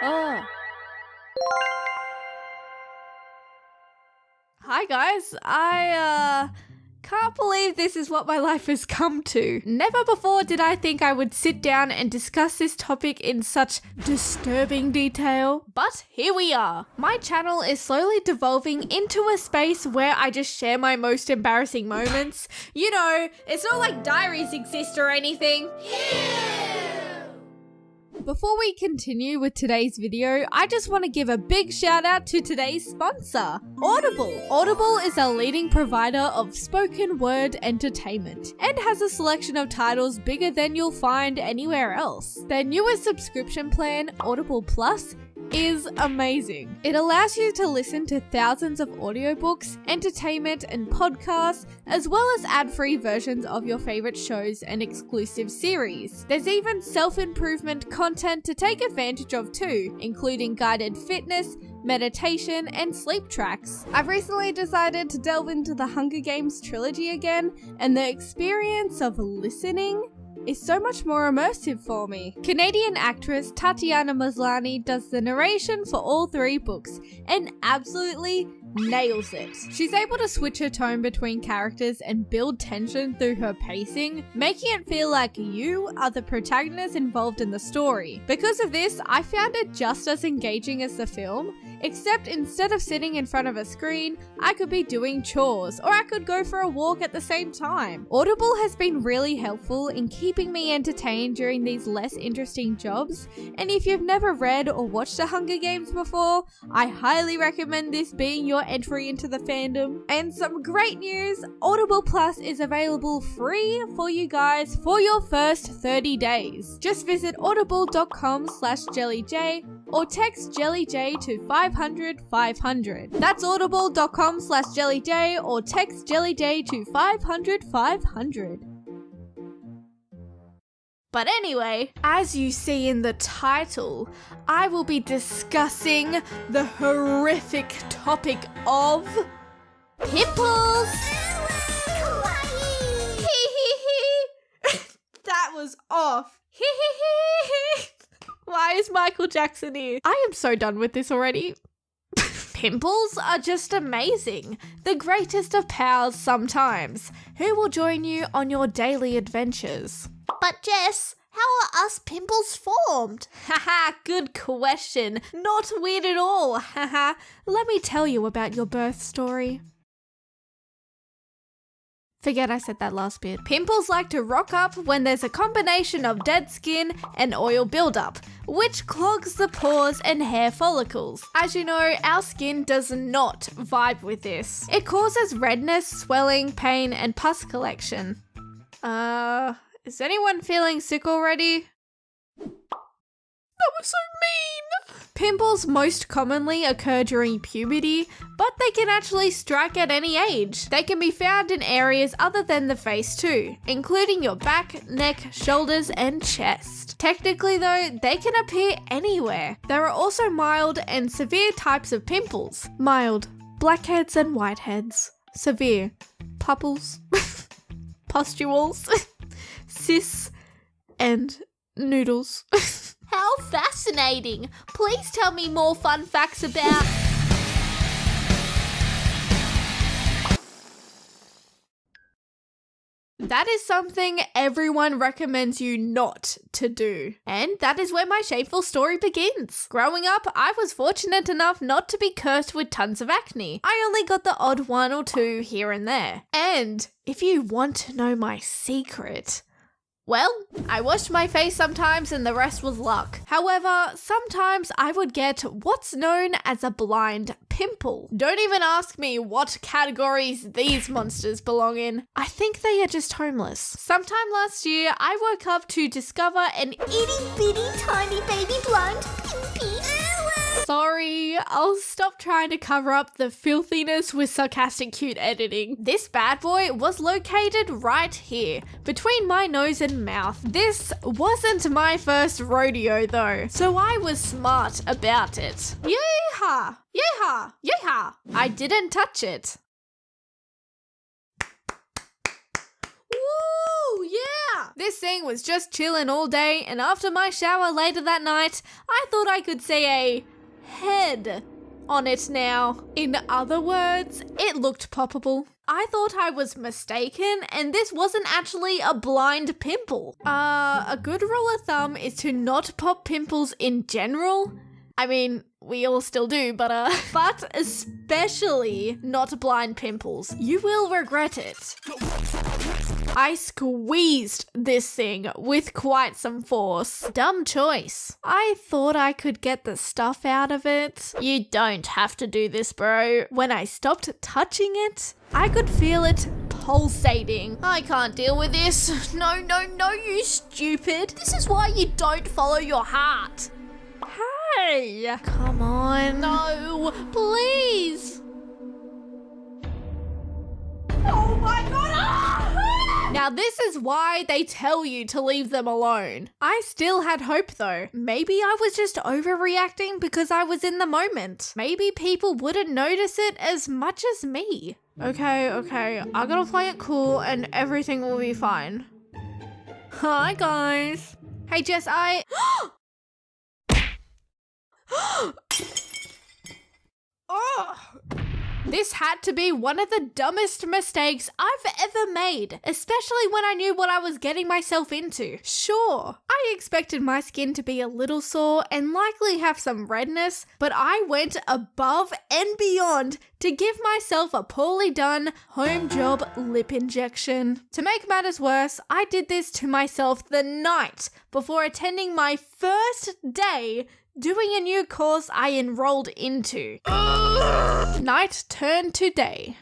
Oh. Hi guys, I can't believe this is what my life has come to. Never before did I think I would sit down and discuss this topic in such disturbing detail, but here we are. My channel is slowly devolving into a space where I just share my most embarrassing moments. You know, it's not like diaries exist or anything. Before we continue with today's video, I just want to give a big shout out to today's sponsor, Audible. Audible is a leading provider of spoken word entertainment and has a selection of titles bigger than you'll find anywhere else. Their newest subscription plan, Audible Plus, is amazing. It allows you to listen to thousands of audiobooks, entertainment and podcasts, as well as ad-free versions of your favorite shows and exclusive series. There's even self-improvement content to take advantage of too, including guided fitness, meditation, and sleep tracks. I've recently decided to delve into the Hunger Games trilogy again, and the experience of listening is so much more immersive for me. Canadian actress Tatiana Maslany does the narration for all three books and absolutely nails it. She's able to switch her tone between characters and build tension through her pacing, making it feel like you are the protagonist involved in the story. Because of this, I found it just as engaging as the film, except instead of sitting in front of a screen, I could be doing chores, or I could go for a walk at the same time. Audible has been really helpful in keeping me entertained during these less interesting jobs, and if you've never read or watched the Hunger Games before, I highly recommend this being your entry into the fandom. And some great news, Audible Plus is available free for you guys for your first 30 days. Just visit audible.com/jellyj or text jellyj to 500 500. That's audible.com/jellyj or text jellyj to 500 500. But anyway, as you see in the title, I will be discussing the horrific topic of pimples. That was off. Why is Michael Jackson here? I am so done with this already. Pimples are just amazing. The greatest of pals sometimes. Who will join you on your daily adventures? But Jess, how are us pimples formed? Haha, good question. Not weird at all. Haha. Let me tell you about your birth story. Forget I said that last bit. Pimples like to rock up when there's a combination of dead skin and oil buildup, which clogs the pores and hair follicles. As you know, our skin does not vibe with this. It causes redness, swelling, pain, and pus collection. Is anyone feeling sick already? That was so mean! Pimples most commonly occur during puberty, but they can actually strike at any age. They can be found in areas other than the face too, including your back, neck, shoulders, and chest. Technically though, they can appear anywhere. There are also mild and severe types of pimples. Mild, blackheads and whiteheads. Severe, pupples, pustules, cysts, and noodles. How fascinating! Please tell me more fun facts about... That is something everyone recommends you not to do. And that is where my shameful story begins. Growing up, I was fortunate enough not to be cursed with tons of acne. I only got the odd one or two here and there. And if you want to know my secret, well, I washed my face sometimes and the rest was luck. However, sometimes I would get what's known as a blind pimple. Don't even ask me what categories these monsters belong in. I think they are just homeless. Sometime last year, I woke up to discover an itty bitty tiny baby blind pimpy. Sorry, I'll stop trying to cover up the filthiness with sarcastic cute editing. This bad boy was located right here, between my nose and mouth. This wasn't my first rodeo though, so I was smart about it. Yeehaw! Yeehaw! Yeehaw! I didn't touch it. Woo! Yeah! This thing was just chilling all day, and after my shower later that night, I thought I could see a head on it now. In other words, it looked poppable. I thought I was mistaken, and this wasn't actually a blind pimple. A good rule of thumb is to not pop pimples in general. I mean, we all still do, but especially not blind pimples. You will regret it. I squeezed this thing with quite some force. Dumb choice. I thought I could get the stuff out of it. You don't have to do this, bro. When I stopped touching it, I could feel it pulsating. I can't deal with this. No, you stupid. This is why you don't follow your heart. Hey, come on. No, please. Oh my god! Now this is why they tell you to leave them alone. I still had hope though. Maybe I was just overreacting because I was in the moment. Maybe people wouldn't notice it as much as me. Okay, I gotta play it cool and everything will be fine. Hi guys. Hey Jess, Oh. This had to be one of the dumbest mistakes I've ever made, especially when I knew what I was getting myself into. Sure, I expected my skin to be a little sore and likely have some redness, but I went above and beyond to give myself a poorly done home job lip injection. To make matters worse, I did this to myself the night before attending my first day doing a new course I enrolled into. Night turned to day.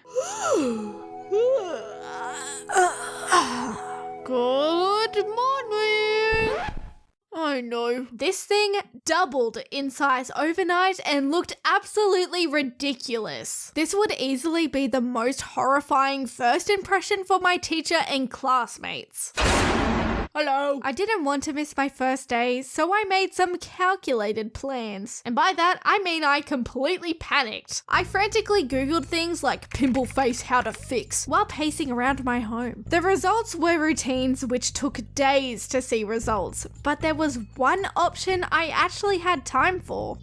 Good morning. Oh no. This thing doubled in size overnight and looked absolutely ridiculous. This would easily be the most horrifying first impression for my teacher and classmates. Hello. I didn't want to miss my first day, so I made some calculated plans. And by that, I mean I completely panicked. I frantically Googled things like pimple face how to fix while pacing around my home. The results were routines which took days to see results, but there was one option I actually had time for.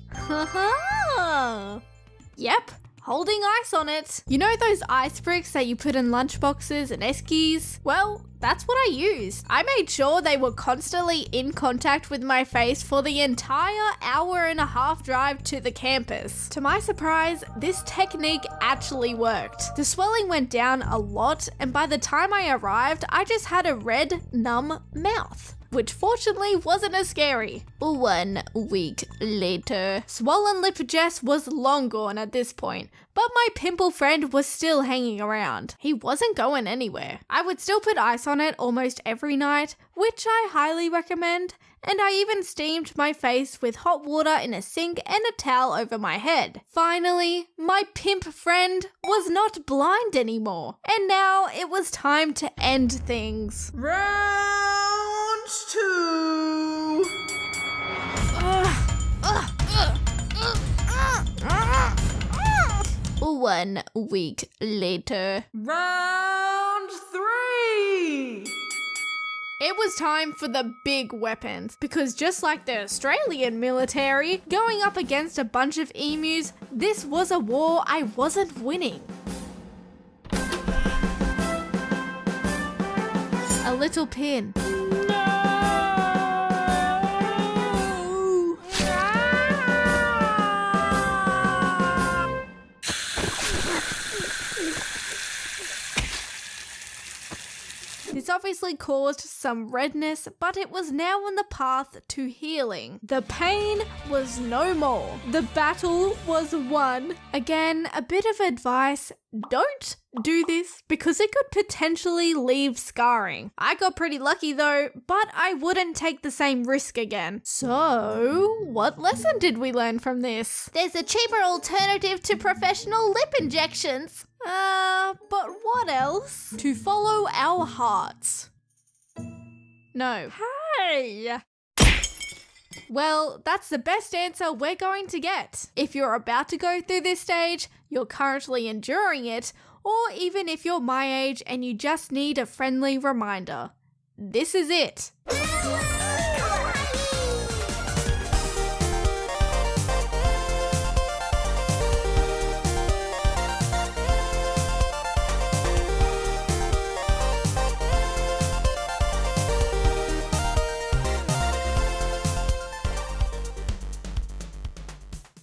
Yep. Holding ice on it. You know those ice bricks that you put in lunchboxes and Eskies? Well, that's what I used. I made sure they were constantly in contact with my face for the entire hour-and-a-half drive to the campus. To my surprise, this technique actually worked. The swelling went down a lot, and by the time I arrived, I just had a red, numb mouth, which fortunately wasn't as scary. 1 week later. Swollen lip Jess was long gone at this point, but my pimple friend was still hanging around. He wasn't going anywhere. I would still put ice on it almost every night, which I highly recommend, and I even steamed my face with hot water in a sink and a towel over my head. Finally, my pimp friend was not blind anymore, and now it was time to end things. Round 2. 1 week later. Round 3. It was time for the big weapons, because just like the Australian military, going up against a bunch of emus, this was a war I wasn't winning. A little pin. This obviously caused some redness, but it was now on the path to healing. The pain was no more. The battle was won. Again, a bit of advice: don't do this because it could potentially leave scarring. I got pretty lucky though, but I wouldn't take the same risk again. So, what lesson did we learn from this? There's a cheaper alternative to professional lip injections. But what else? To follow our hearts. No. Hey! Well, that's the best answer we're going to get. If you're about to go through this stage, you're currently enduring it, or even if you're my age and you just need a friendly reminder. this is it.